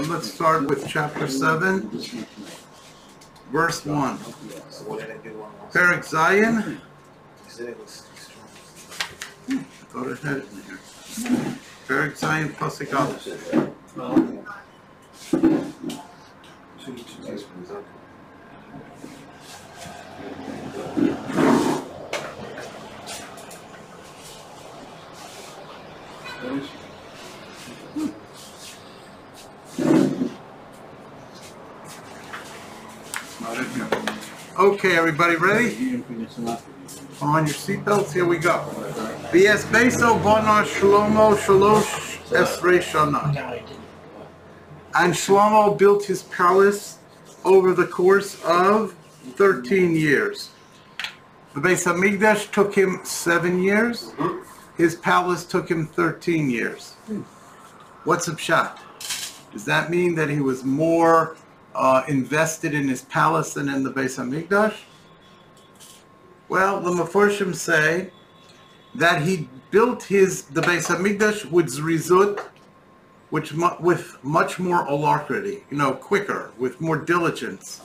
Let's start with chapter 7, verse 1. Perek Zayin. Go ahead in here. Perek Zayin, Pasuk Aleph. Okay, everybody ready? On your seatbelts, here we go. V'es Beiso Bona Shlomo Shalosh Esrei Shana. And Shlomo built his palace over the course of 13 years. The Beis HaMikdash took him 7 years. His palace took him 13 years. What's a pshat? Does that mean that he was more invested in his palace than in the Beis HaMikdash? Well, the Mefarshim say that he built the Beis HaMikdash with zrizut, with much more alacrity, quicker, with more diligence,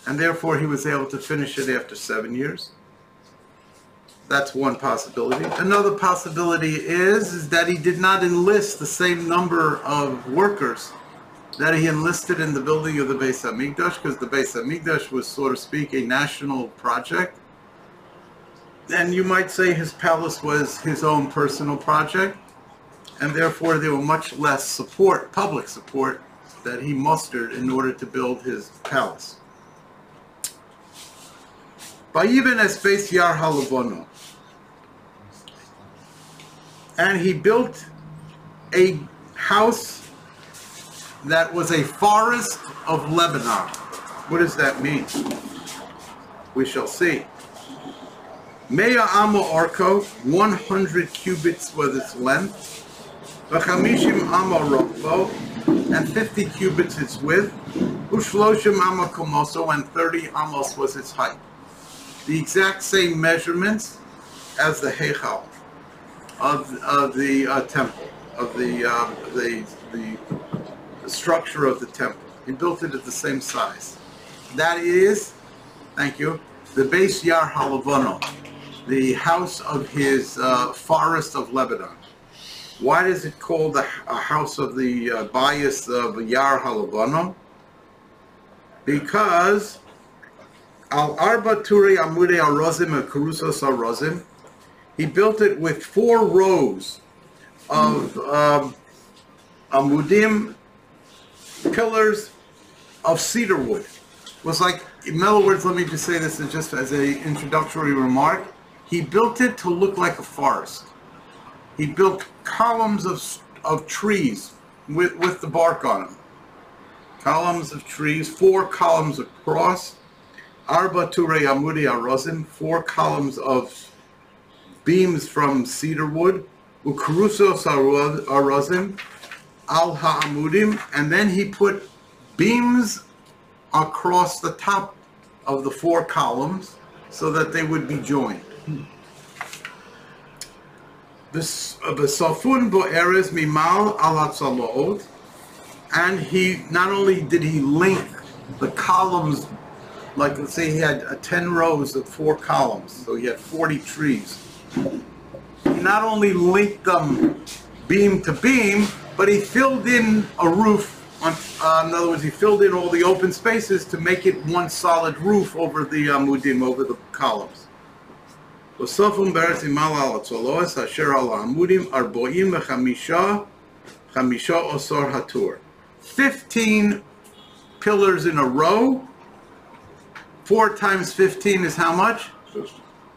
and therefore he was able to finish it after 7 years. That's one possibility. Another possibility is that he did not enlist the same number of workers that he enlisted in the building of the Beis HaMikdash, because the Beis HaMikdash was, so to speak, a national project. And you might say his palace was his own personal project, and therefore there were much less support, public support, that he mustered in order to build his palace. Vayiven es Beis Yar HaLavono. And he built a house that was a forest of Lebanon. What does that mean? We shall see. Mea Amo Orko, 100 cubits was its length. V'chamishim Amo Rokbo, and 50 cubits its width. Ushloshim Amo Komoso, and 30 amos was its height. The exact same measurements as the Heichal of the temple, of the structure of the temple. He built it at the same size. That is, thank you, the Beis Yar HaLavono, the house of his forest of Lebanon. Why is it called a house of the bias of Yar HaLavono? Because Al Arba Turei Amudei Arozim and Karusos Arozim, he built it with 4 rows of amudim, pillars of cedar wood. It was like, in other words, let me just say this just as an introductory remark. He built it to look like a forest. He built columns of trees with the bark on them. Columns of trees, 4 columns across. Arba Turei Amudi Arozim, 4 columns of beams from cedar wood. Ukrusos Arozim, Al Ha'amudim, and then he put beams across the top of the 4 columns so that they would be joined. B'safun bo'erez mimal al hatzalaot, and he not only did he link the columns, like let's say he had 10 rows of 4 columns, so he had 40 trees. He not only linked them beam to beam, but he filled in a roof. In other words, he filled in all the open spaces to make it one solid roof over the amudim, over the columns. 15 pillars in a row. 4 times 15 is how much?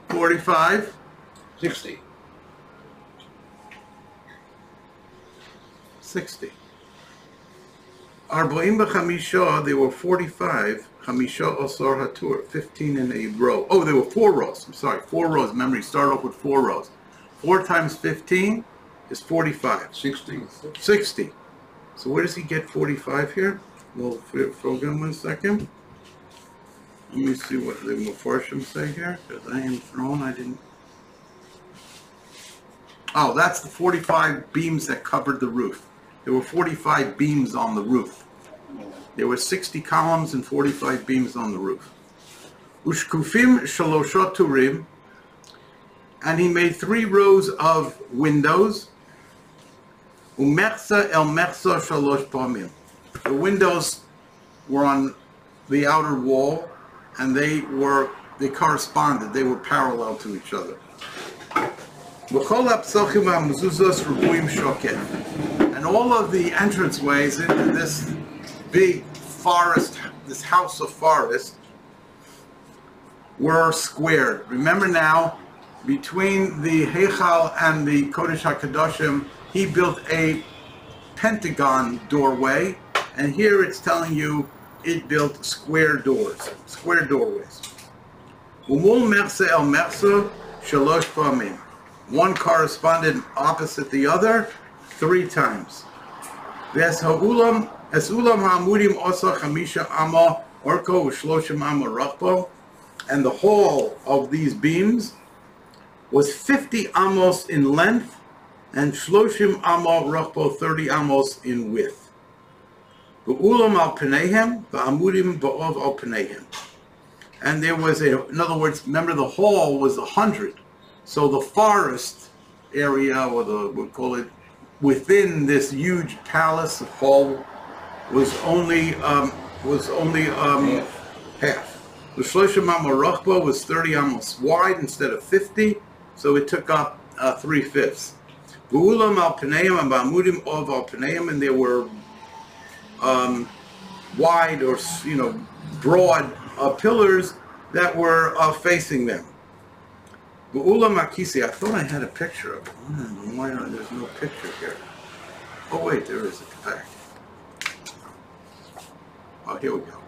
45. 60. 60. Arboim b'chamisha, there were 45. Chamisha osor hatur, 15 in a row. Oh, there were 4 rows. I'm sorry, 4 rows. Remember, you start off with 4 rows. 4 times 15 is 45. 60. 60. So where does he get 45 here? We'll program 1 second. Let me see what the Mefarshim say here, because I am thrown. I didn't. Oh, that's the 45 beams that covered the roof. There were 45 beams on the roof. There were 60 columns and 45 beams on the roof. Ushkufim shalosha turim, and he made 3 rows of windows. Umersa el mersa shalosh pamim. The windows were on the outer wall, and they corresponded. They were parallel to each other. And all of the entranceways into this big forest, this house of forest, were squared. Remember now, between the Heichal and the Kodesh HaKadoshim, he built a pentagon doorway, and here it's telling you it built square doors, square doorways. Umul mersa el mersa shalosh pamim. One corresponded opposite the other 3 times. Ves ha'ulam es ulam ha'amudim osa chamisha ama orko u'shloshim ama rachbo. And the hall of these beams was 50 amos in length and shloshim amo rachbo, 30 amos in width. Ulam al peneihem, va'amudim ba'ov al peneihem. And there was in other words, remember the hall was 100. So the forest area, or we'll call it, within this huge palace hall was only half. The shloshim amo rachbo was 30 amos wide instead of 50, so it took up 3/5. V'ulam al peneihem and ba'amudim ov al peneihem, and there were wide or broad pillars that were facing them. V'ulam akisi. I thought I had a picture of it. Why not? There's no picture here. Oh wait, there is a fact. Oh, here we go.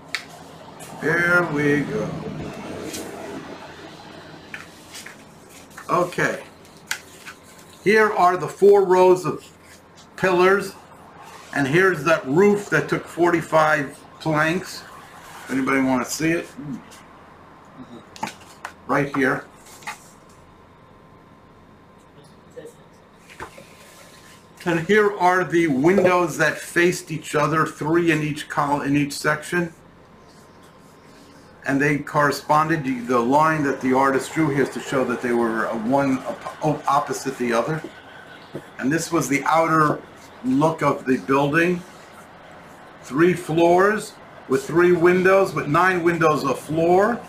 There we go. Okay. Here are the 4 rows of pillars, and here's that roof that took 45 planks. Anybody want to see it? Right here. And here are the windows that faced each other, 3 in each column, in each section. And they corresponded, the line that the artist drew here is to show that they were one opposite the other. And this was the outer look of the building. 3 floors with 3 windows, with 9 windows a floor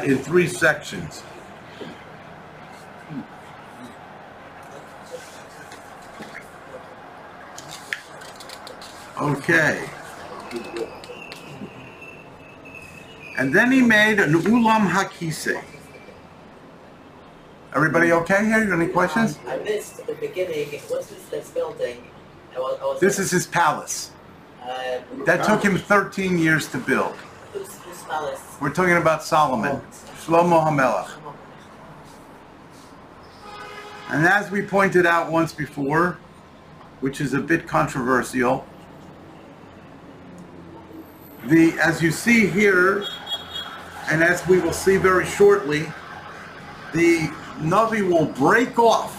in 3 sections. Okay. And then he made an ulam hakise. Everybody okay here? Any questions? I missed the beginning. What's this building? This is his palace. That took him 13 years to build. Whose palace? We're talking about Solomon, Shlomo HaMelech. And as we pointed out once before, which is a bit controversial, as you see here, and as we will see very shortly, the Navi will break off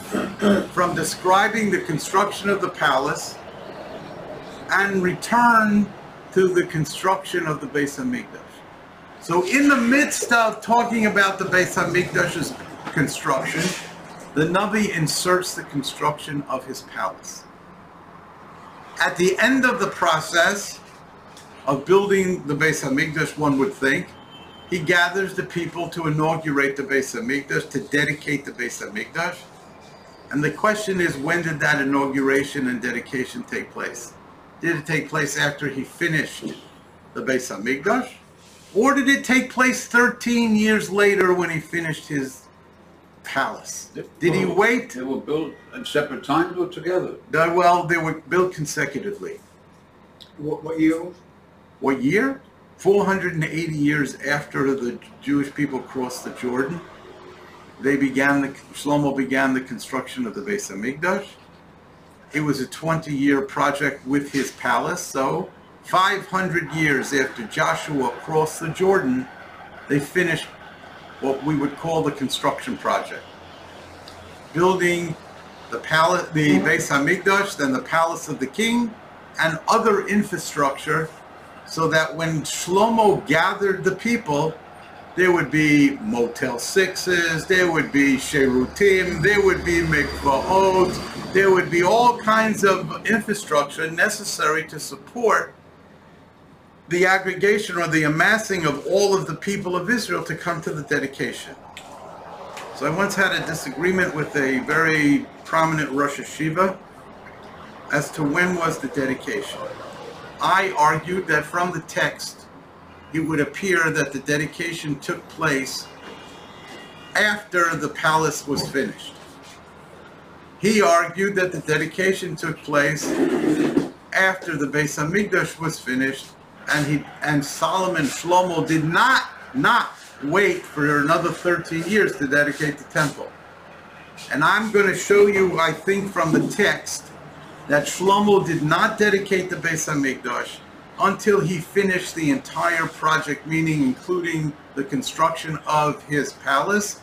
from describing the construction of the palace and return to the construction of the Beis HaMikdash. So in the midst of talking about the Beis HaMikdash's construction, the Navi inserts the construction of his palace. At the end of the process of building the Beis HaMikdash, one would think, he gathers the people to inaugurate the Beis HaMikdash, to dedicate the Beis HaMikdash. And the question is, when did that inauguration and dedication take place? Did it take place after he finished the Beis HaMikdash? Or did it take place 13 years later when he finished his palace? Did he wait? They were built at separate times or together? Well, they were built consecutively. What year? What year? 480 years after the Jewish people crossed the Jordan, Shlomo began the construction of the Beis HaMikdash. It was a 20-year project with his palace, so 500 years after Joshua crossed the Jordan, they finished what we would call the construction project. Building the palace, the Beis HaMikdash, then the palace of the king, and other infrastructure so that when Shlomo gathered the people, there would be Motel 6s, there would be Sherutim, there would be Mikvaot, there would be all kinds of infrastructure necessary to support the aggregation or the amassing of all of the people of Israel to come to the dedication. So I once had a disagreement with a very prominent Rosh Hashiva as to when was the dedication. I argued that from the text, it would appear that the dedication took place after the palace was finished. He argued that the dedication took place after the Beis Hamikdash was finished, and Solomon, Shlomo, did not wait for another 13 years to dedicate the temple. And I'm going to show you, I think, from the text, that Shlomo did not dedicate the Beis Hamikdash until he finished the entire project, meaning including the construction of his palace.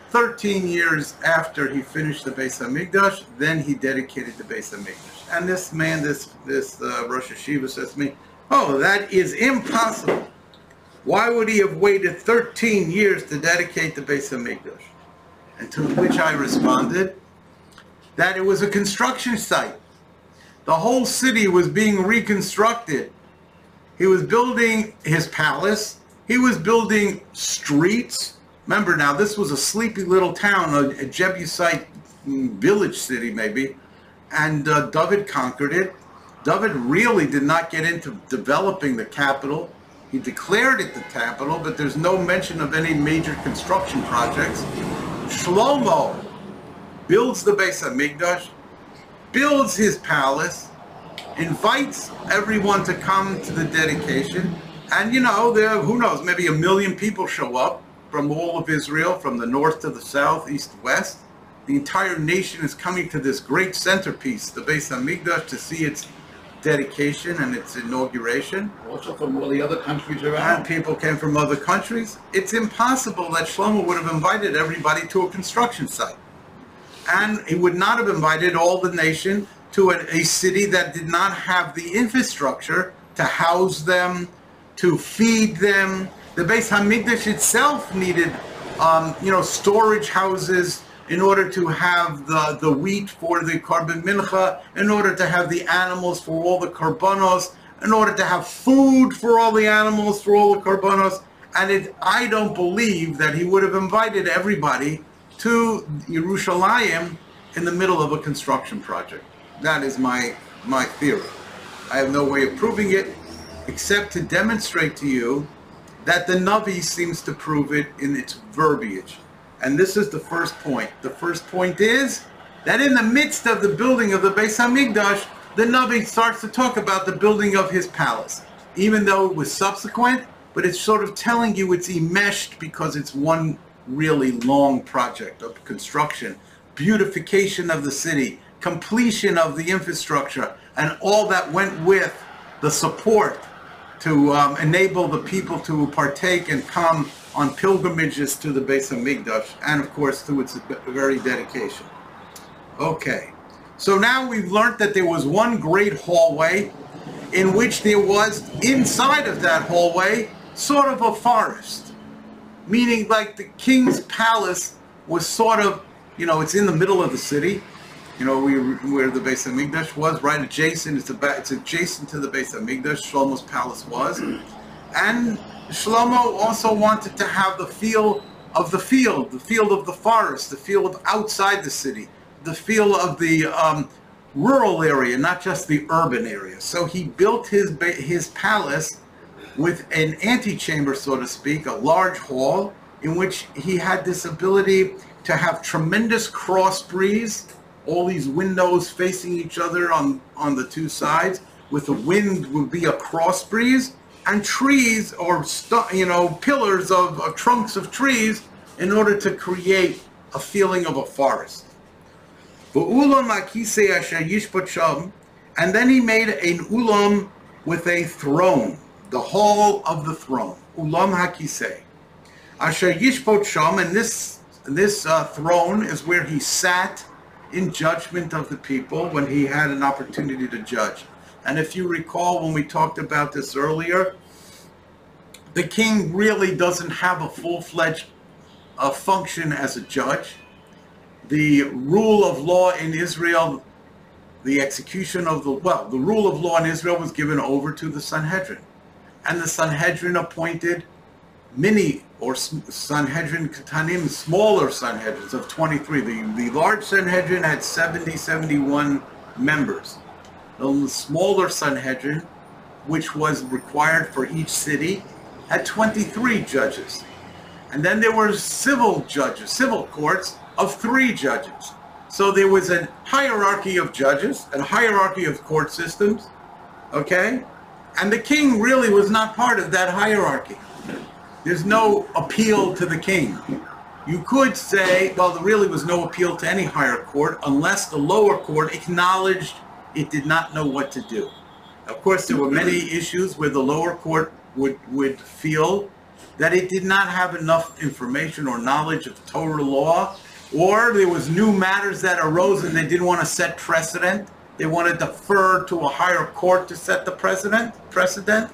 13 years after he finished the Beis Hamikdash, then he dedicated the Beis Hamikdash. And this man, this Rosh Hashiva says to me, "Oh, that is impossible. Why would he have waited 13 years to dedicate the Beis Hamikdash?" And to which I responded that it was a construction site. The whole city was being reconstructed. He was building his palace. He was building streets. Remember now, this was a sleepy little town, a Jebusite village city maybe, and David conquered it. David really did not get into developing the capital. He declared it the capital, but there's no mention of any major construction projects. Shlomo builds the Beis Hamikdash, builds his palace, invites everyone to come to the dedication, and there, who knows, maybe 1 million people show up from all of Israel, from the north to the south, east to west. The entire nation is coming to this great centerpiece, the Beis Hamikdash, to see its dedication and its inauguration. Also from all the other countries And around. people came from other countries. It's impossible that Shlomo would have invited everybody to a construction site. And he would not have invited all the nation to a city that did not have the infrastructure to house them, to feed them. The Beis Hamikdash itself needed, storage houses in order to have the wheat for the korban mincha, in order to have the animals for all the korbanos, in order to have food for all the animals for all the korbanos. And I don't believe that he would have invited everybody to Yerushalayim in the middle of a construction project. That is my theory. I have no way of proving it, except to demonstrate to you that the Navi seems to prove it in its verbiage. And this is the first point. The first point is that in the midst of the building of the Beis Hamikdash, the Navi starts to talk about the building of his palace, even though it was subsequent, but it's sort of telling you it's enmeshed because it's one really long project of construction, beautification of the city, completion of the infrastructure, and all that went with the support to enable the people to partake and come on pilgrimages to the Beis Hamikdash, and of course to its very dedication. Okay, so now we've learned that there was one great hallway in which there was, inside of that hallway, sort of a forest. Meaning like the king's palace was sort of, it's in the middle of the city, where the Beis Hamikdash was, right adjacent. It's adjacent to the Beis Hamikdash, Shlomo's palace was. And Shlomo also wanted to have the feel of the field of the forest, the feel of outside the city, the feel of the rural area, not just the urban area. So he built his palace with an antechamber, so to speak, a large hall in which he had this ability to have tremendous cross breeze, all these windows facing each other on the two sides, with the wind would be a cross breeze, and trees or pillars of trunks of trees in order to create a feeling of a forest. And then he made an ulam with a throne, the hall of the throne, ulam hakisei. Asher yishpot sham, and this throne is where he sat in judgment of the people when he had an opportunity to judge. And if you recall when we talked about this earlier, the king really doesn't have a full-fledged function as a judge. The rule of law in Israel, the execution of the rule of law in Israel was given over to the Sanhedrin. And the Sanhedrin appointed mini or Sanhedrin Katanim, smaller Sanhedrins of 23. The large Sanhedrin had 71 members. The smaller Sanhedrin, which was required for each city, had 23 judges. And then there were civil judges, civil courts of 3 judges. So there was a hierarchy of judges, a hierarchy of court systems, okay? And the king really was not part of that hierarchy. There's no appeal to the king. You could say, well, there really was no appeal to any higher court unless the lower court acknowledged it did not know what to do. Of course, there were many issues where the lower court would feel that it did not have enough information or knowledge of Torah law, or there was new matters that arose and they didn't want to set precedent. They want to defer to a higher court to set the precedent.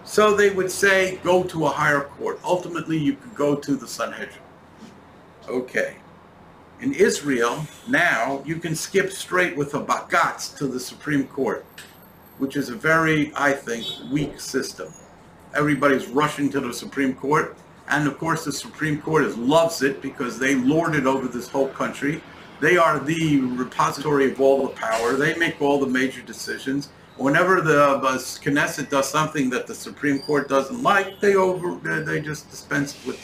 So they would say, go to a higher court. Ultimately, you could go to the Sanhedrin. Okay. In Israel, now, you can skip straight with a bagatz to the Supreme Court, which is a very, I think, weak system. Everybody's rushing to the Supreme Court. And of course, the Supreme Court loves it because they lord it over this whole country. They are the repository of all the power. They make all the major decisions. Whenever the Knesset does something that the Supreme Court doesn't like, they just dispense with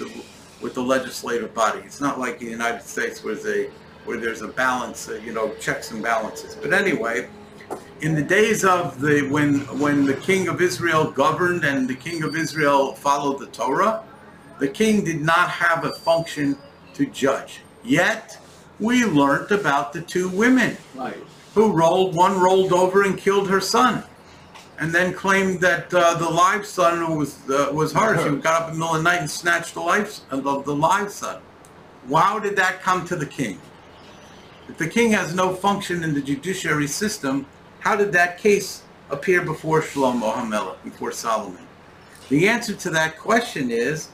the legislative body. It's not like in the United States where there's a balance, checks and balances. But anyway, in the days of when the king of Israel governed and the king of Israel followed the Torah, the king did not have a function to judge. Yet, we learned about the 2 women who one rolled over and killed her son, and then claimed that the live son was hers. She got up in the middle of the night and snatched the live son. How did that come to the king? If the king has no function in the judiciary system, how did that case appear before Shlomo HaMelech, before Solomon? The answer to that question is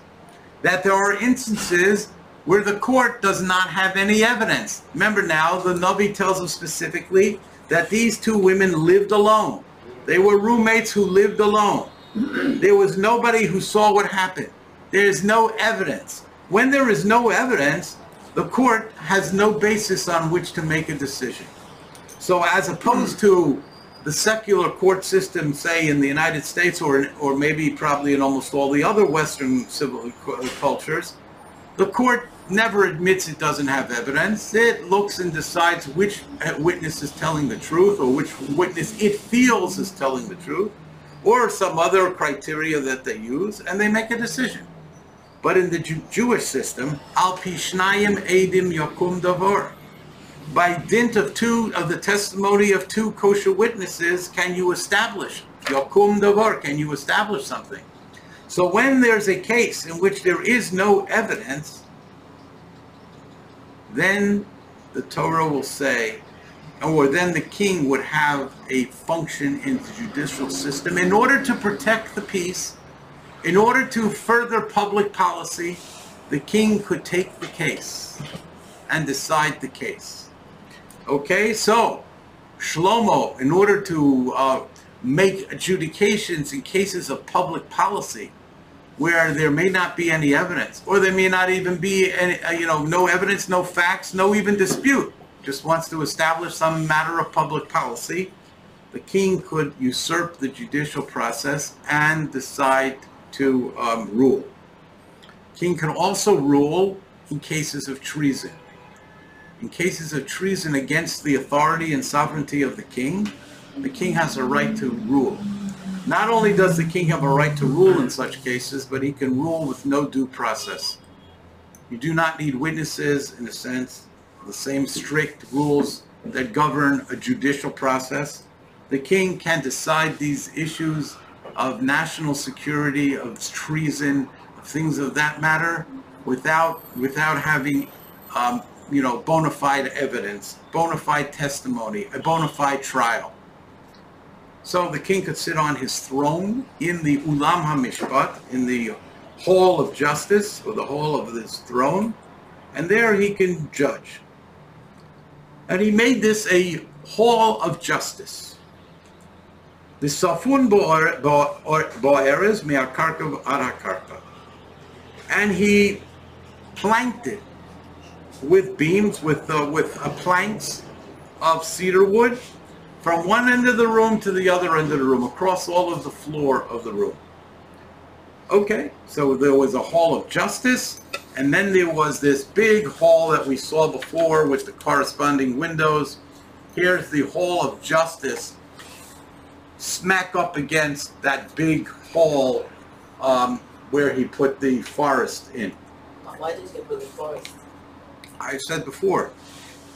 that there are instances where the court does not have any evidence. Remember now, the Navi tells us specifically that these 2 women lived alone. They were roommates who lived alone. There was nobody who saw what happened. There is no evidence. When there is no evidence, the court has no basis on which to make a decision. So as opposed to the secular court system, say in the United States or maybe probably in almost all the other Western civil cultures, the court never admits it doesn't have evidence. It looks and decides which witness is telling the truth or which witness it feels is telling the truth or some other criteria that they use, and they make a decision. But in the Jewish system, al pi shnayim edim yakum davar. By dint of the testimony of 2 kosher witnesses, can you establish yakum davar? Can you establish something? So when there's a case in which there is no evidence, then the Torah will say, or then the king would have a function in the judicial system in order to protect the peace, in order to further public policy. The king could take the case and decide the case. Okay, so Shlomo, in order to make adjudications in cases of public policy where there may not be any evidence, or there may not even be any, no evidence, no facts, no even dispute, just wants to establish some matter of public policy, the king could usurp the judicial process and decide to rule. King can also rule in cases of treason. In cases of treason against the authority and sovereignty of the king has a right to rule. Not only does the king have a right to rule in such cases, but he can rule with no due process. You do not need witnesses, in a sense, the same strict rules that govern a judicial process. The king can decide these issues of national security, of treason, of things of that matter, without having bona fide evidence, bona fide testimony, a bona fide trial. so the king could sit on his throne in the Ulam HaMishpat, in the hall of justice, or the hall of this throne, and there he can judge. And he made this a hall of justice. The Safun Bo'erez Me'akarka Arakarka. And he planked it with beams, with planks of cedar wood, from one end of the room to the other end of the room, across all of the floor of the room. Okay, so there was a hall of justice, and then there was this big hall that we saw before with the corresponding windows. Here's the hall of justice, smack up against that big hall where he put the forest in. Why did you put the forest? I said before,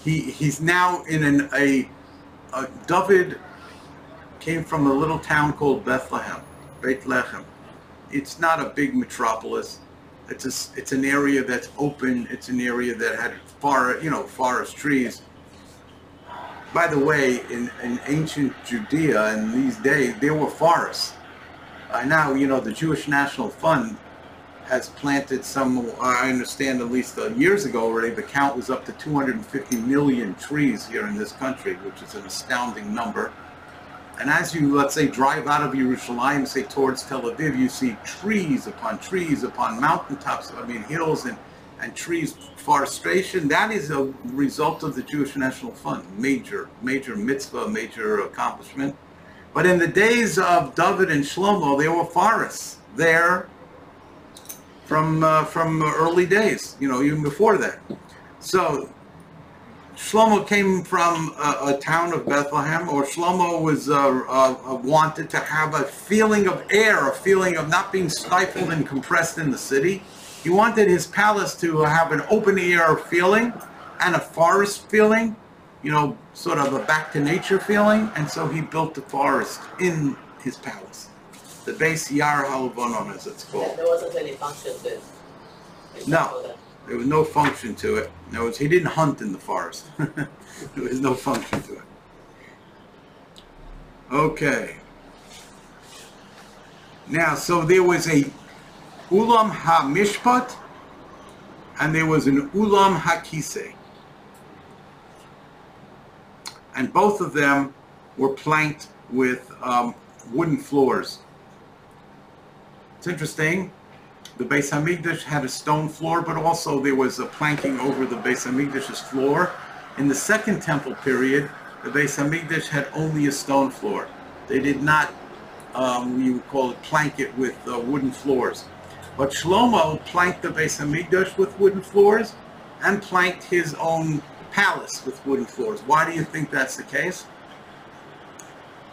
he's now in David came from a little town called Bethlehem, Beit Lechem. It's not a big metropolis. It's an area that's open. It's an area that had forest trees. By the way, in ancient Judea in these days, there were forests. Now, the Jewish National Fund has planted some, I understand at least years ago already, the count was up to 250 million trees here in this country, which is an astounding number. And as you, let's say, drive out of Yerushalayim, say towards Tel Aviv, you see trees upon mountaintops, hills and trees, forestation. That is a result of the Jewish National Fund. Major mitzvah, major accomplishment. But in the days of David and Shlomo, there were forests there from early days, even before that. So Shlomo came from a town of Bethlehem, or Shlomo was wanted to have a feeling of air, a feeling of not being stifled and compressed in the city. He wanted his palace to have an open air feeling and a forest feeling, sort of a back to nature feeling, and so he built the forest in his palace. The Beis Yar HaLevanon, as it's called. Yeah, there wasn't any function to it. No, there was no function to it. He didn't hunt in the forest. There was no function to it. Okay. Now, so there was a Ulam HaMishpat, and there was an Ulam HaKisei. And both of them were planked with wooden floors. It's interesting. The Beis Hamikdash had a stone floor, but also there was a planking over the Beis Hamikdash's floor. In the Second Temple period, the Beis Hamikdash had only a stone floor. They did not, we would call it, plank it with wooden floors. But Shlomo planked the Beis Hamikdash with wooden floors and planked his own palace with wooden floors. Why do you think that's the case?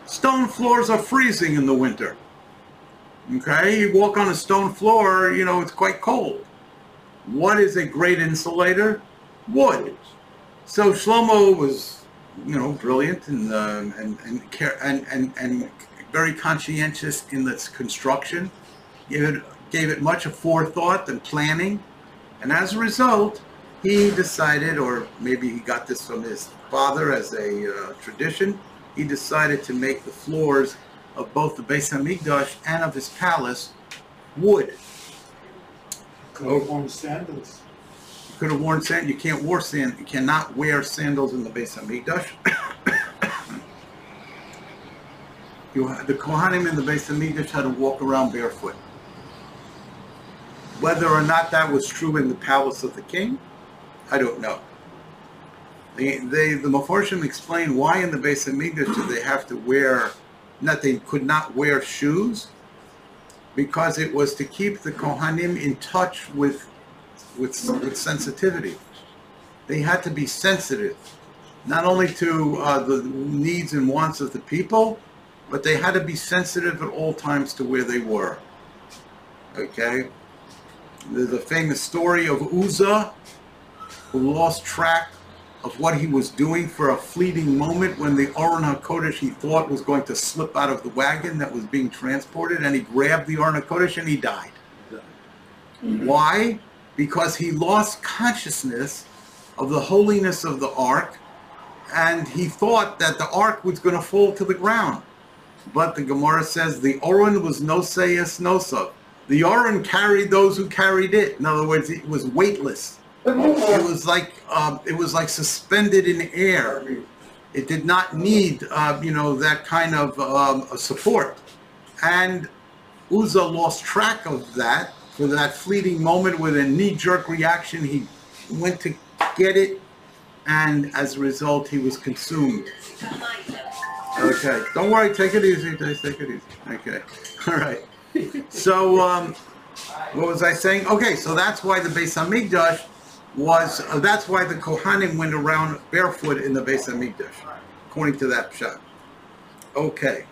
Stone floors are freezing in the winter. Okay, you walk on a stone floor, it's quite cold. What is a great insulator? Wood. So Shlomo was, brilliant and very conscientious in its construction. He gave it much forethought and planning, and as a result, he decided, or maybe he got this from his father as a tradition, he decided to make the floors of both the Beis Hamikdash and of his palace wood. Could have worn sandals. You could have worn sandals. You can't wear sandals. You cannot wear sandals in the Beis Hamikdash. The Kohanim in the Beis Hamikdash had to walk around barefoot. Whether or not that was true in the palace of the king, I don't know. The Mefarshim explain why in the Beis Hamikdash did they have to wear, that they could not wear shoes, because it was to keep the Kohanim in touch with sensitivity. They had to be sensitive, not only to the needs and wants of the people, but they had to be sensitive at all times to where they were. Okay? There's a famous story of Uzzah, who lost track of what he was doing for a fleeting moment when the Aron HaKodesh he thought was going to slip out of the wagon that was being transported, and he grabbed the Aron HaKodesh and he died. Mm-hmm. Why? Because he lost consciousness of the holiness of the ark, and he thought that the ark was going to fall to the ground. but the Gemara says the Oren was noseyes nosav. The Oren carried those who carried it. In other words, it was weightless. It was like suspended in air. It did not need, that kind of support. And Uzzah lost track of that for that fleeting moment with a knee-jerk reaction. He went to get it, and as a result, he was consumed. Okay, don't worry, take it easy, take it easy. Okay, all right. So, what was I saying? Okay, so that's why the Beis Hamikdash was, that's why the Kohanim went around barefoot in the Beis Hamikdash, according to that pshat. Okay.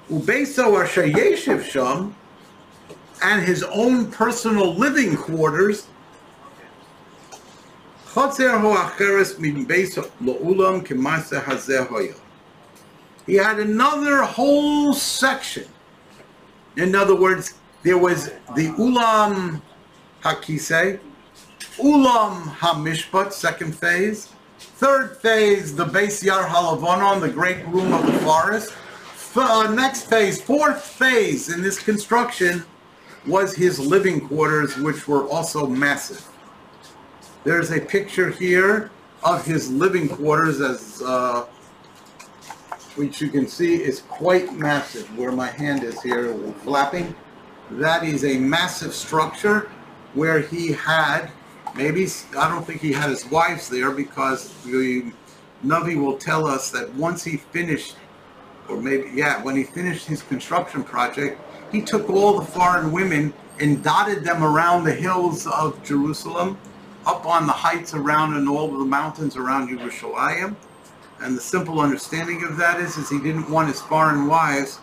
Ubeiso asher yeshiv sham, and his own personal living quarters. Chatzer ho acheres min beiso lo'ulam k'maaseh hazeh hoya. He had another whole section. In other words, there was the Ulam HaKisei, Ulam HaMishpat, second phase. Third phase, the Beis Yar HaLavanon, the great room of the forest. Next phase, fourth phase in this construction, was his living quarters, which were also massive. There's a picture here of his living quarters, as which you can see is quite massive. Where my hand is here flapping, that is a massive structure where he had, maybe, I don't think he had his wives there, because the Navi will tell us that once he finished, or maybe, yeah, when he finished his construction project, he took all the foreign women and dotted them around the hills of Jerusalem, up on the heights around and all the mountains around Yerushalayim. And the simple understanding of that is he didn't want his foreign wives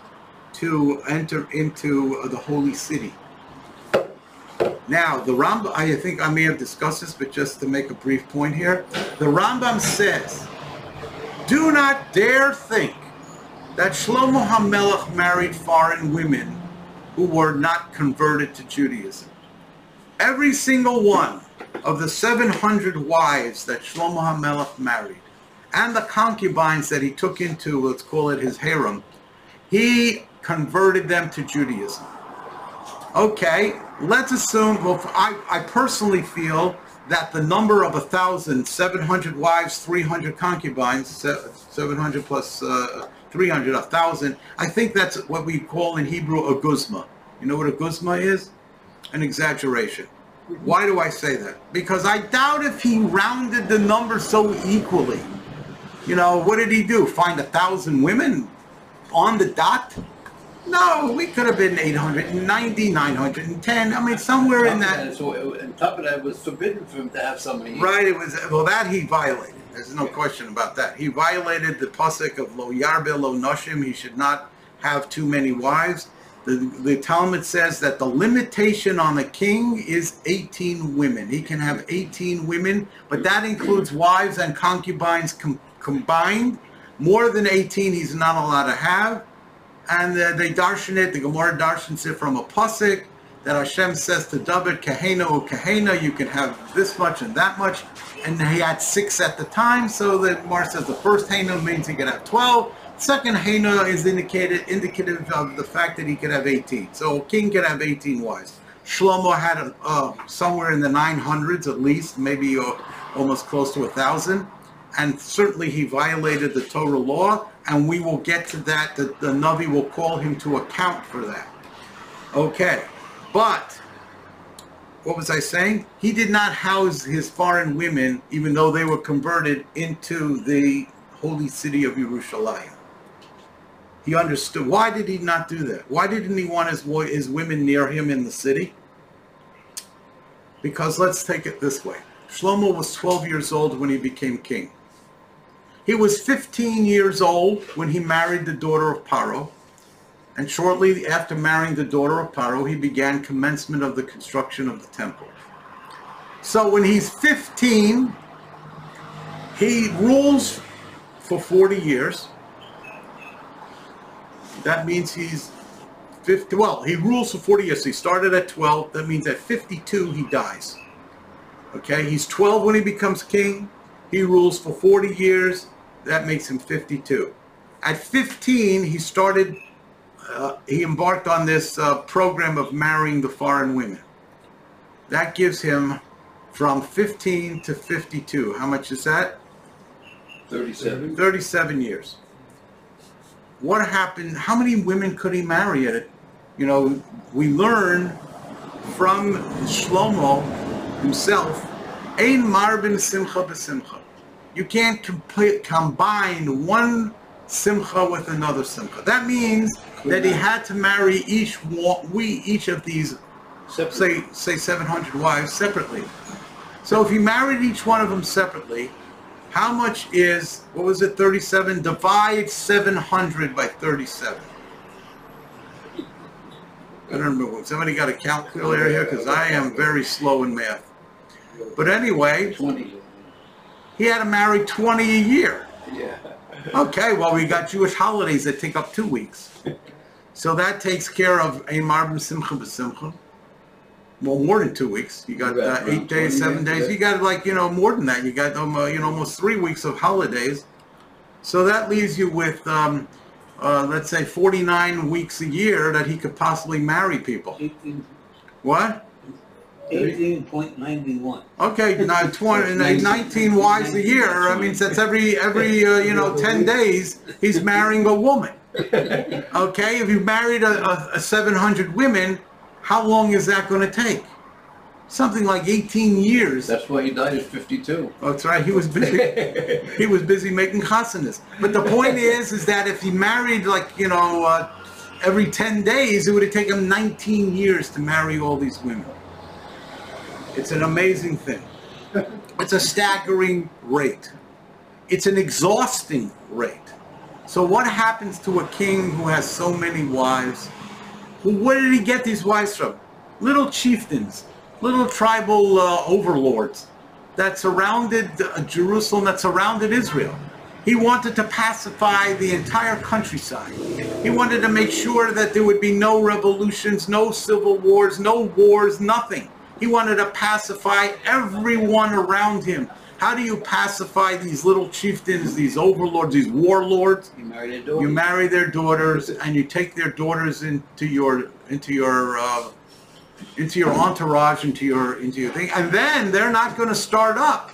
to enter into the holy city. Now, the Rambam, I think I may have discussed this, but just to make a brief point here, the Rambam says, do not dare think that Shlomo HaMelech married foreign women who were not converted to Judaism. Every single one of the 700 wives that Shlomo HaMelech married, and the concubines that he took into, let's call it his harem, he converted them to Judaism. Okay, let's assume, well, I personally feel that the number of 1,000, 700 wives, 300 concubines, 700 plus 300, 1,000, I think that's what we call in Hebrew a guzma. You know what a guzma is? An exaggeration. Why do I say that? Because I doubt if he rounded the number so equally. You know, what did he do? Find 1,000 women on the dot? No, we could have been 890, 910. I mean, somewhere in that. So, on top of that, it was forbidden for him to have so many. Right, it was, well, that he violated. There's no question about that. He violated the pasuk of Lo Yarbe Lo Noshim. He should not have too many wives. The Talmud says that the limitation on the king is 18 women. He can have 18 women, but that includes wives and concubines combined. More than 18 he's not allowed to have. And they darshan it, the Gemara darshans it from a pasuk that Hashem says to David, Kahena or Kahena, you can have this much and that much. And he had 6 at the time, so the Gemara says the first Hena means he could have 12. Second Hena is indicative of the fact that he could have 18. So a king could have 18 wives. Shlomo had somewhere in the 900s at least, maybe almost close to 1,000. And certainly he violated the Torah law, and we will get to that. The Navi will call him to account for that. Okay, but what was I saying? He did not house his foreign women, even though they were converted into the holy city of Yerushalayim. He understood. Why did he not do that? Why didn't he want his women near him in the city? Because let's take it this way. Shlomo was 12 years old when he became king. He was 15 years old when he married the daughter of Paro. And shortly after marrying the daughter of Paro, he began commencement of the construction of the temple. So when he's 15, he rules for 40 years. That means he's 50, well, he rules for 40 years. So he started at 12. That means at 52, he dies. Okay, he's 12 when he becomes king. He rules for 40 years. that makes him 52. At 15, he started, he embarked on this program of marrying the foreign women. That gives him from 15 to 52. How much is that? 37. 37 years. What happened? How many women could he marry at it? You know, we learn from Shlomo himself, Ein marbin simcha b'simcha. You can't combine one simcha with another simcha. That means that he had to marry each of these, say 700 wives separately. So if he married each one of them separately, how much is, what was it, 37? Divide 700 by 37. I don't remember. Somebody got a calculator here? Because I am very slow in math. But anyway, 20. he had to marry 20 a year. Yeah. Okay, well, we got Jewish holidays that take up 2 weeks. So that takes care of Ein Marbim Simcha B'Simcha. Well, more than 2 weeks. You got 8 days, 7 days. You got like, you know, more than that. You got, you know, almost 3 weeks of holidays. So that leaves you with, let's say, 49 weeks a year that he could possibly marry people. 18, What? 18.91. Okay, now 19 wives a year. I mean, that's every you know, 10 days he's marrying a woman. Okay, if you married a 700 women, how long is that going to take? Something like 18 years. That's why he died at 52. That's right. He was busy. He was busy making chasanas. But the point is that if he married, like, you know, every 10 days, it would have taken him 19 years to marry all these women. It's an amazing thing. It's a staggering rate. It's an exhausting rate. So what happens to a king who has so many wives? Where did he get these wives from? Little chieftains, little tribal overlords that surrounded Jerusalem, that surrounded Israel. He wanted to pacify the entire countryside. He wanted to make sure that there would be no revolutions, no civil wars, nothing. He wanted to pacify everyone around him. How do you pacify these little chieftains, these overlords, these warlords? He married a daughter. You marry their daughters, and you take their daughters into your entourage, into your thing, and then they're not going to start up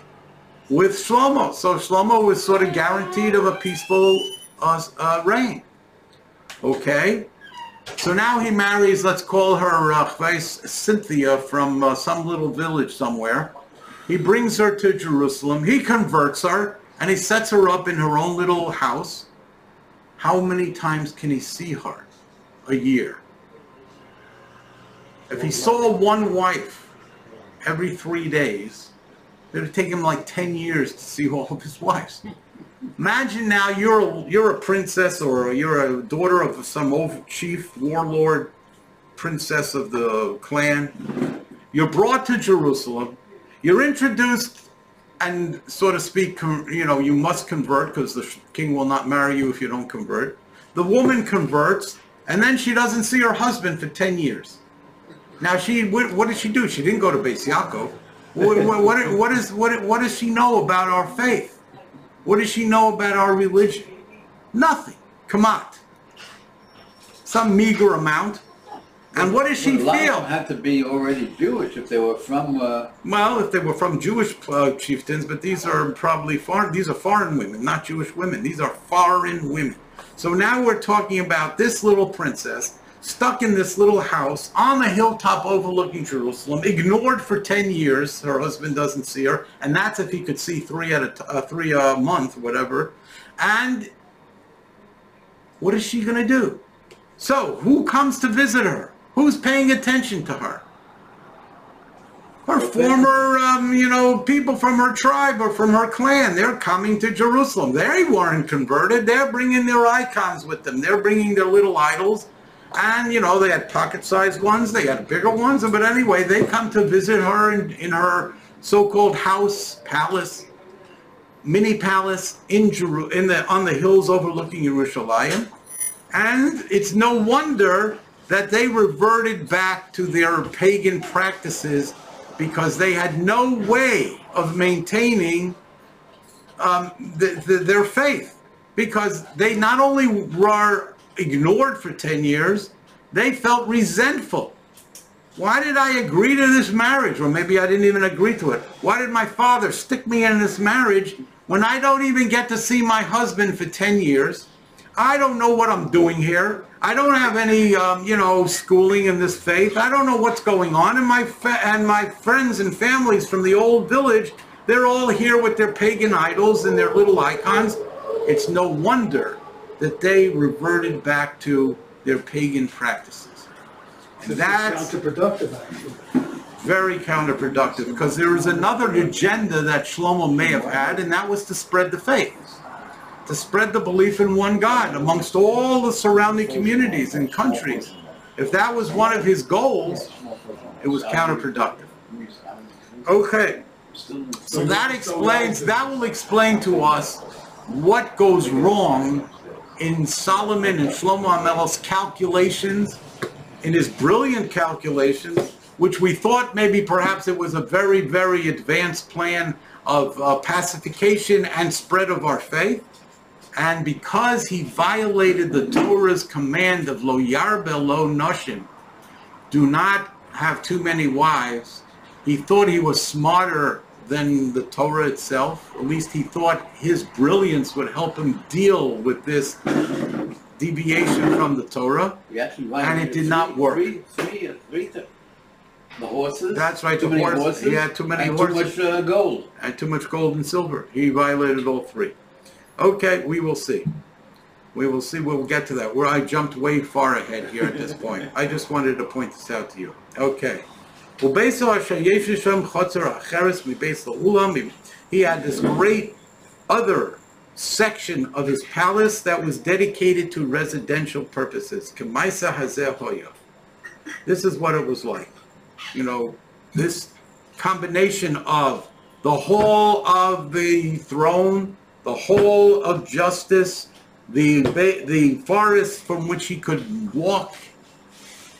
with Shlomo. So Shlomo was sort of guaranteed of a peaceful reign. Okay. So now he marries, let's call her Cynthia from some little village somewhere. He brings her to Jerusalem. He converts her, and he sets her up in her own little house. How many times can he see her a year? If he saw one wife every 3 days, it would take him like 10 years to see all of his wives. Imagine now you're a princess, or you're a daughter of some chief, warlord, princess of the clan. You're brought to Jerusalem. You're introduced, and so to speak, you know, you must convert because the king will not marry you if you don't convert. The woman converts, and then she doesn't see her husband for 10 years. Now what did she do? She didn't go to Beis Yaakov. What does she know about our faith? What does she know about our religion? Nothing. Kamat. Some meager amount. And what does she feel? A lot of them had to be already Jewish if they were from... Well, if they were from Jewish chieftains, but these are probably foreign. These are foreign women, not Jewish women. These are foreign women. So now we're talking about this little princess stuck in this little house on the hilltop overlooking Jerusalem, ignored for 10 years. Her husband doesn't see her, and that's if he could see three a month, whatever. And what is she going to do? So who comes to visit her? Who's paying attention to her? Her former, you know, people from her tribe or from her clan. They're coming to Jerusalem. They weren't converted. They're bringing their icons with them. They're bringing their little idols. And, you know, they had pocket-sized ones. They had bigger ones. But anyway, they come to visit her in her so-called house, palace, mini palace on the hills overlooking Yerushalayim. And it's no wonder that they reverted back to their pagan practices, because they had no way of maintaining their faith, because they not only were ignored for 10 years, they felt resentful. Why did I agree to this marriage? Or maybe I didn't even agree to it. Why did my father stick me in this marriage when I don't even get to see my husband for 10 years? I don't know what I'm doing here. I don't have any, schooling in this faith. I don't know what's going on. And my friends and families from the old village, they're all here with their pagan idols and their little icons. It's no wonder that they reverted back to their pagan practices. And that's counterproductive, actually. very counterproductive, because there was another agenda that Shlomo may have had, and that was to spread the faith, to spread the belief in one God amongst all the surrounding communities and countries. If that was one of his goals, it was counterproductive. Okay, so that will explain to us what goes wrong in Solomon and Shlomo HaMelech's calculations, in his brilliant calculations, which we thought maybe perhaps it was a very, very advanced plan of pacification and spread of our faith. And because he violated the Torah's command of lo yarbeh lo noshim, do not have too many wives, he thought he was smarter than the Torah itself. At least he thought his brilliance would help him deal with this deviation from the Torah, and it did not work. The horses. That's right. Too The many horses. He had too many horses. Too much gold. And too much gold and silver. He violated all three. Okay, we will see. We will see. We'll get to that. Where I jumped way far ahead here at this point. I just wanted to point this out to you. Okay. He had this great other section of his palace that was dedicated to residential purposes. This is what it was like. This combination of the hall of the throne, the hall of justice, the forest from which he could walk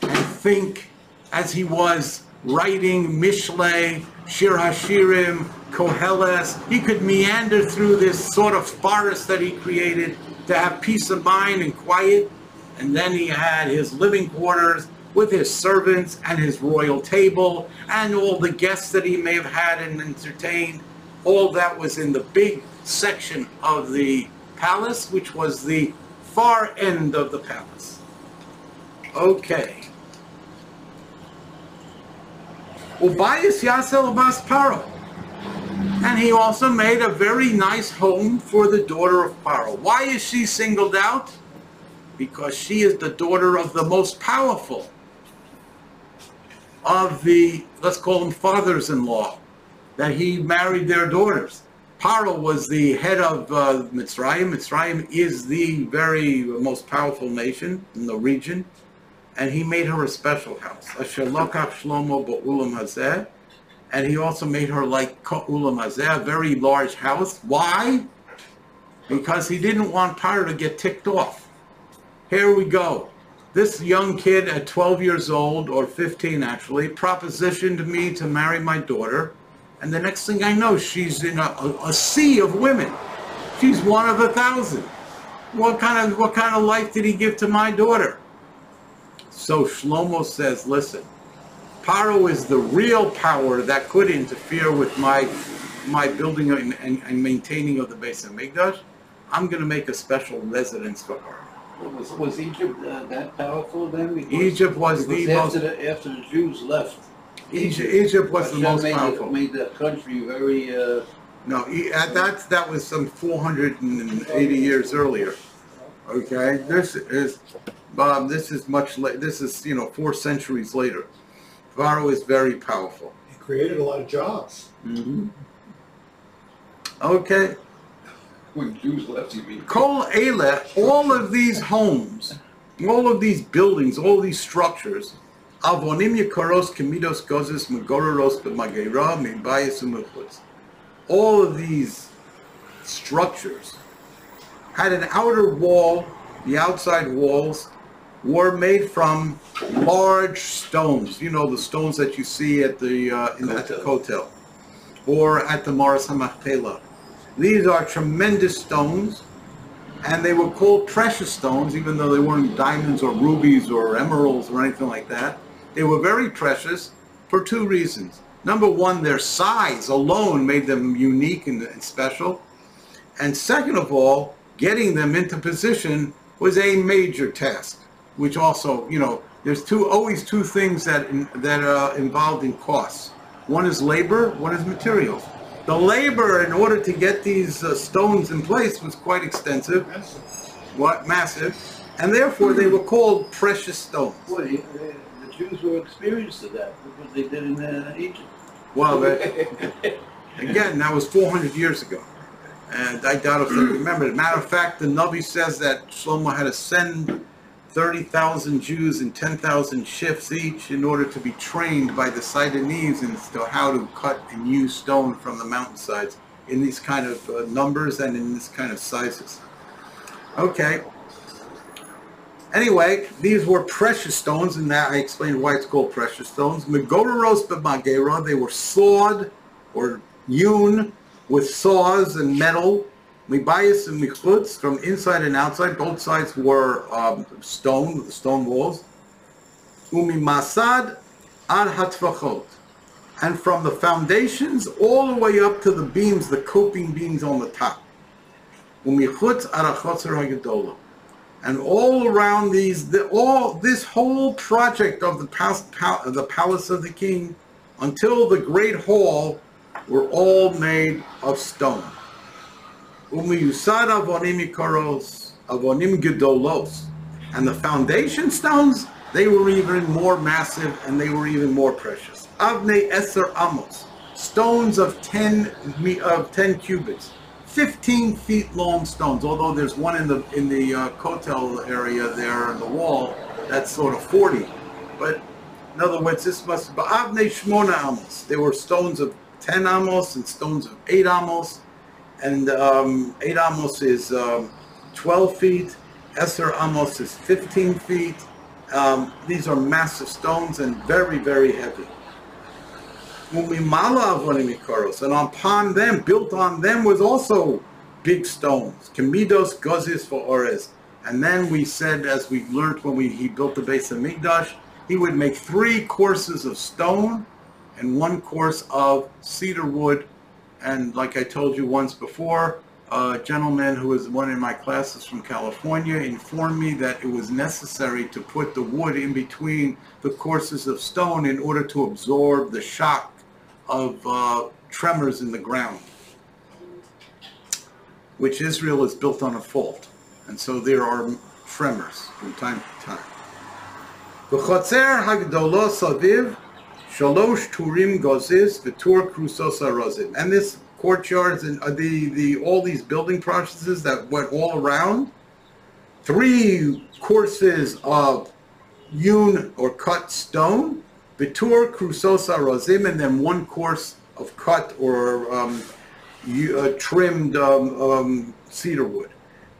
and think as he was writing Mishlei, Shir Hashirim, Koheles. He could meander through this sort of forest that he created to have peace of mind and quiet. And then he had his living quarters with his servants and his royal table and all the guests that he may have had and entertained. All that was in the big section of the palace, which was the far end of the palace. Okay. Ubayis Yasel Bas Paro. And he also made a very nice home for the daughter of Paro. Why is she singled out? Because she is the daughter of the most powerful of the, let's call them fathers-in-law, that he married their daughters. Paro was the head of Mitzrayim. Mitzrayim is the very most powerful nation in the region. And he made her a special house. Asher lokach Shlomo ba'ulam hazeh. And he also made her like ulam hazeh, a very large house. Why? Because he didn't want Paro to get ticked off. Here we go. This young kid at 12 years old, or 15 actually, propositioned me to marry my daughter. And the next thing I know, she's in a sea of women. She's one of 1,000. What kind of life did he give to my daughter? So Shlomo says, listen, Paro is the real power that could interfere with my building and maintaining of the Beis HaMikdash. I'm going to make a special residence for her. Was Egypt that powerful then? Because Egypt was the most... After the Jews left. Egypt was the most powerful. Made the country very... No, that was some 480 years earlier. Okay, this is much later. This is 4 centuries later. Paro is very powerful. He created a lot of jobs. Mm-hmm. Okay. When Jews left, you mean? Kol Eileh, all of these homes, all of these buildings, all these structures, Avonim Yekaros Kemidos Gozes Megororos B'Mageira Mibayis Umechutz. All of these structures had an outer wall. The outside walls were made from large stones. The stones that you see at the Kotel or at the Maras HaMachpelah. These are tremendous stones, and they were called precious stones, even though they weren't diamonds or rubies or emeralds or anything like that. They were very precious for two reasons. Number one, their size alone made them unique and special. And second of all, getting them into position was a major task, which also, you know, there's always two things that are involved in costs. One is labor, one is materials. The labor in order to get these stones in place was quite extensive, massive, and therefore they were called precious stones. Well, the Jews were experienced to that because they did in Egypt. Well, again, that was 400 years ago, and I doubt if they remember it. Matter of fact, the Navi says that Shlomo had to send 30,000 Jews and 10,000 shifts each in order to be trained by the Sidonese as to how to cut and use stone from the mountainsides in these kind of numbers and in this kind of sizes. Okay. Anyway, these were precious stones, and that I explained why it's called precious stones. Megoreros b'magera, they were sawed or hewn with saws and metal. Mibayis and michutz, from inside and outside, both sides were stone, with the stone walls. Umimasad ad hatvachot, and from the foundations all the way up to the beams, the coping beams on the top. Umichutz ad hachotzer hagedola, and all around these, this whole project of the palace of the king, until the great hall, were all made of stone. Umiyusad avonim ikaros, avonim gedolos, and the foundation stones, they were even more massive and they were even more precious. Avnei eser amos, stones of 10 cubits, 15 feet long stones. Although there's one in the kotel area there on the wall that's sort of 40, but in other words, this must be avnei shmona amos. There were stones of 10 amos and stones of 8 amos. And 8 amos is 12 feet, Eser amos is 15 feet. These are massive stones and very, very heavy. And upon them, built on them, was also big stones. Kemidos gozis for ores. And then we said, as we learned when he built the base of Mikdash, he would make 3 courses of stone and 1 course of cedar wood. And like I told you once before, a gentleman who was one in my classes from California informed me that it was necessary to put the wood in between the courses of stone in order to absorb the shock of tremors in the ground, which Israel is built on a fault. And so there are tremors from time to time. V'chotzer hagdola saviv, Shalosh turim gozis v'tur krusos arozim. And this courtyards and all these building processes that went all around, 3 courses of hewn or cut stone, v'tur krusos arozim, and then 1 course of cut or trimmed cedar wood.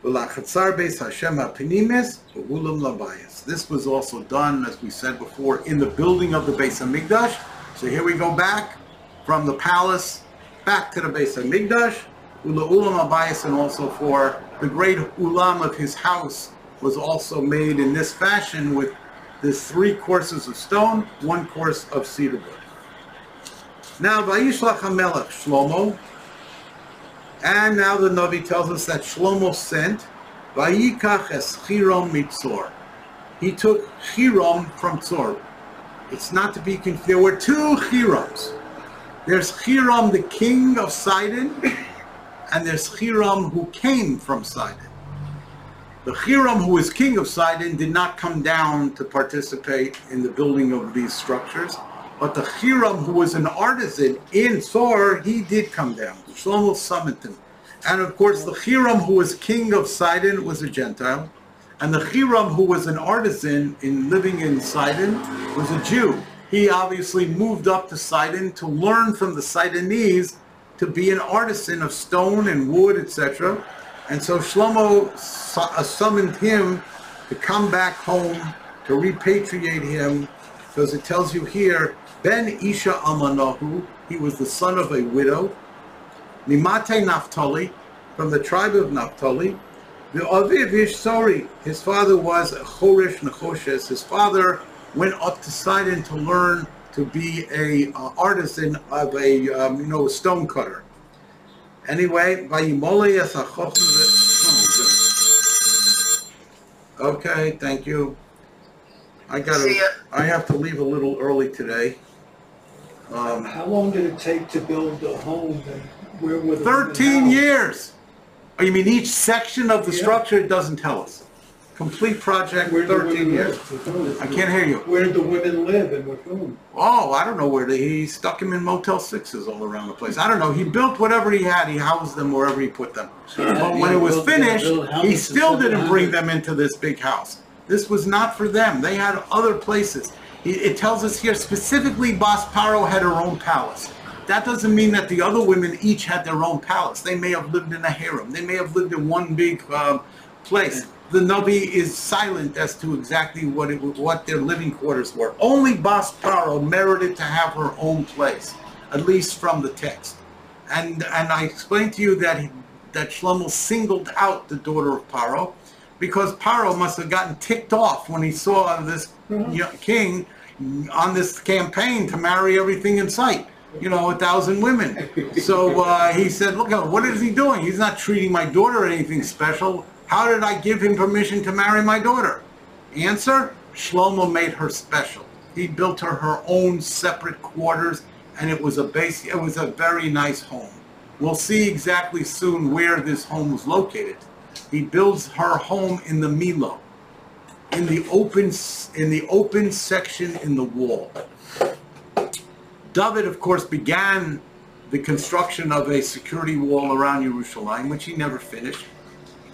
V'lachatzar beis Hashem ha'pinimis v'ulam labayis. This was also done, as we said before, in the building of the Beis HaMikdash. So here we go back from the palace back to the Beis HaMikdash. Ulam Abayis, and also for the great ulam of his house was also made in this fashion with this 3 courses of stone, 1 course of cedar wood. Now, Vayishlach HaMelech Shlomo, and now the Navi tells us that Shlomo sent Vayikach es Chirom mitzor. He took Chirom from Tzor. It's not to be confused. There were 2 Chiroms. There's Chirom, the king of Sidon, and there's Chirom who came from Sidon. The Chirom who was king of Sidon did not come down to participate in the building of these structures, but the Chirom who was an artisan in Tzor, he did come down. Shlomo summoned him. And of course, the Chirom who was king of Sidon was a Gentile. And the Chirom, who was an artisan living in Sidon, was a Jew. He obviously moved up to Sidon to learn from the Sidonese to be an artisan of stone and wood, etc. And so Shlomo summoned him to come back home, to repatriate him, because it tells you here, Ben Isha Amanahu, he was the son of a widow. Mimate Naphtali, from the tribe of Naphtali. The Aviv Yishsori, his father was Chorish Nechoshes. His father went up to Sidon to learn to be a artisan of a stone cutter. Anyway, Vayimole Okay, thank you. I have to leave a little early today. How long did it take to build the home and where were the 13 women years. Oh, you mean each section of the Yeah. structure? It doesn't tell us. Complete project, Where did the 13 women years. live? With whom? I can't hear you. Where did the women live and with whom? Oh, I don't know where he stuck him in Motel 6s all around the place. I don't know. He built whatever he had. He housed them wherever he put them. But when it was finished, he still didn't bring them into this big house. This was not for them. They had other places. It tells us here specifically Bas Paro had her own palace. That doesn't mean that the other women each had their own palace. They may have lived in a harem. They may have lived in one big place. The Navi is silent as to exactly what their living quarters were. Only Bas Paro merited to have her own place, at least from the text. And I explained to you that Shlomo singled out the daughter of Paro because Paro must have gotten ticked off when he saw this king on this campaign to marry everything in sight. 1,000 women. So he said, look, what is he doing? He's not treating my daughter anything special. How did I give him permission to marry my daughter? Answer, Shlomo made her special. He built her own separate quarters, and it was a very nice home. We'll see exactly soon where this home was located. He builds her home in the Milo, in the open section in the wall. David, of course, began the construction of a security wall around Yerushalayim, which he never finished.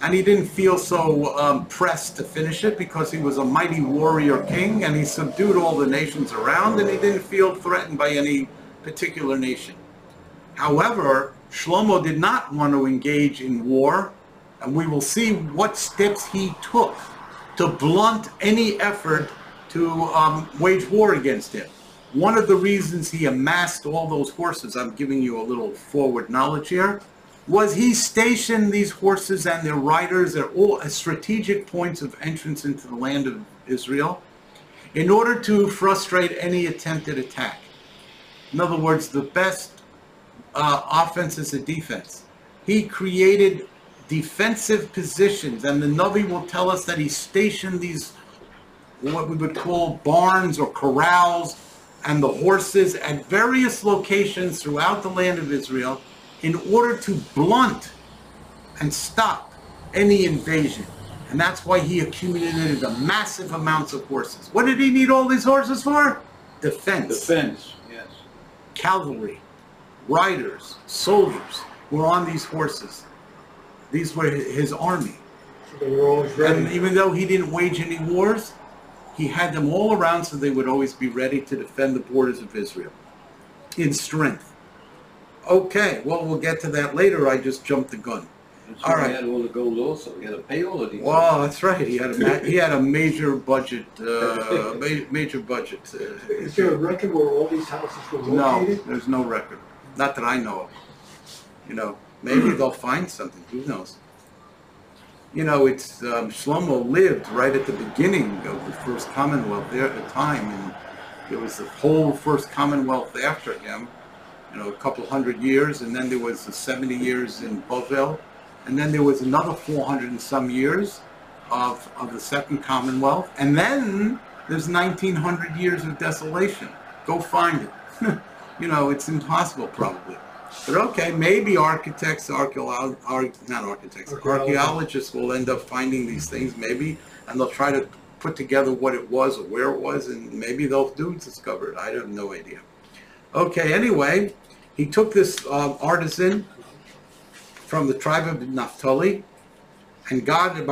And he didn't feel so pressed to finish it because he was a mighty warrior king and he subdued all the nations around and he didn't feel threatened by any particular nation. However, Shlomo did not want to engage in war, and we will see what steps he took to blunt any effort to wage war against him. One of the reasons he amassed all those horses, I'm giving you a little forward knowledge here, was he stationed these horses and their riders at all strategic points of entrance into the land of Israel in order to frustrate any attempted attack. In other words, the best offense is a defense. He created defensive positions, and the Navi will tell us that he stationed these, what we would call barns or corrals, and the horses at various locations throughout the land of Israel in order to blunt and stop any invasion. And that's why he accumulated a massive amounts of horses. What did he need all these horses for? Defense. Defense, yes. Cavalry, riders, soldiers were on these horses. These were his army. So they were always ready. And even though he didn't wage any wars, he had them all around so they would always be ready to defend the borders of Israel in strength. Okay, well, we'll get to that later. I just jumped the gun. And so All right. he had all the gold also. He had to pay all of these. Well, that's right. He had a major budget. Major budget. Is there a record where all these houses were No, located? there's no record. Not that I know of. Maybe they'll find something. Who knows? It's Shlomo lived right at the beginning of the first Commonwealth there at the time, and there was the whole first Commonwealth after him, a couple hundred years, and then there was the 70 years in Bovel, and then there was another 400 and some years of the second Commonwealth, and then there's 1900 years of desolation. Go find it. It's impossible probably. But okay, maybe architects, archaeologists will end up finding these things, maybe, and they'll try to put together what it was or where it was, and maybe they'll discover it. I have no idea. Okay, anyway, he took this artisan from the tribe of Naphtali, and God, and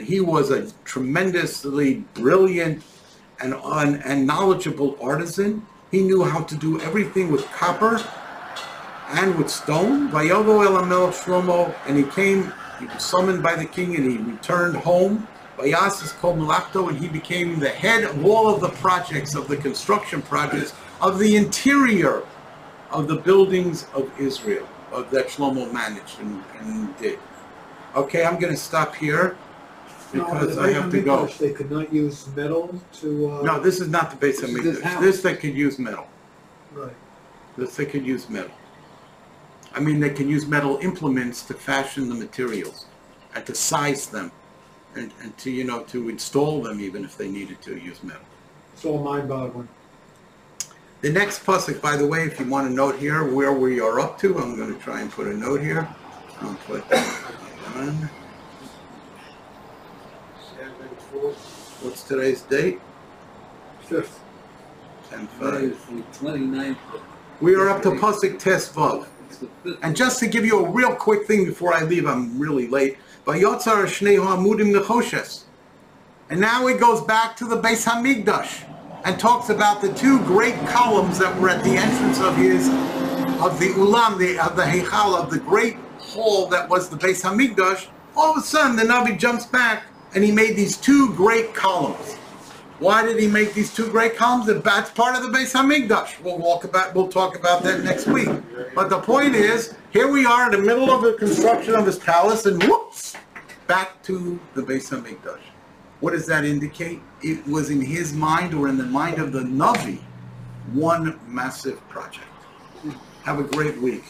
he was a tremendously brilliant and knowledgeable artisan. He knew how to do everything with copper and with stone. And he was summoned by the king, and he returned home Vayas is called Melachto, and he became the head of all of the projects, of the construction projects, of the interior of the buildings of Israel, that Shlomo managed and did. Okay, I'm going to stop here because I have to go. They could not use metal to... No, this is not the Beis HaMikdash. This they could use metal. Right. This they could use metal. I mean, they can use metal implements to fashion the materials and to size them and to, you know, to install them even if they needed to use metal. It's all mind-boggling. The next pasuk, by the way, if you want to note here where we are up to, I'm going to try and put a note here. I'll put on. What's today's date? 5th. 10-5. 29th. We are up to pasuk Tes Vav. And just to give you a real quick thing before I leave, I'm really late. Vayotzar Shnei Ha'amudim Nechoshes. And now it goes back to the Beis HaMikdash and talks about the two great columns that were at the entrance of the Ulam, of the Heichal, of the great hall that was the Beis HaMikdash. All of a sudden, the Navi jumps back and he made these two great columns. Why did he make these two great columns? That's part of the Beis HaMikdash. We'll talk about that next week. But the point is, here we are in the middle of the construction of this palace, and whoops, back to the Beis HaMikdash. What does that indicate? It was in his mind, or in the mind of the Navi, one massive project. Have a great week.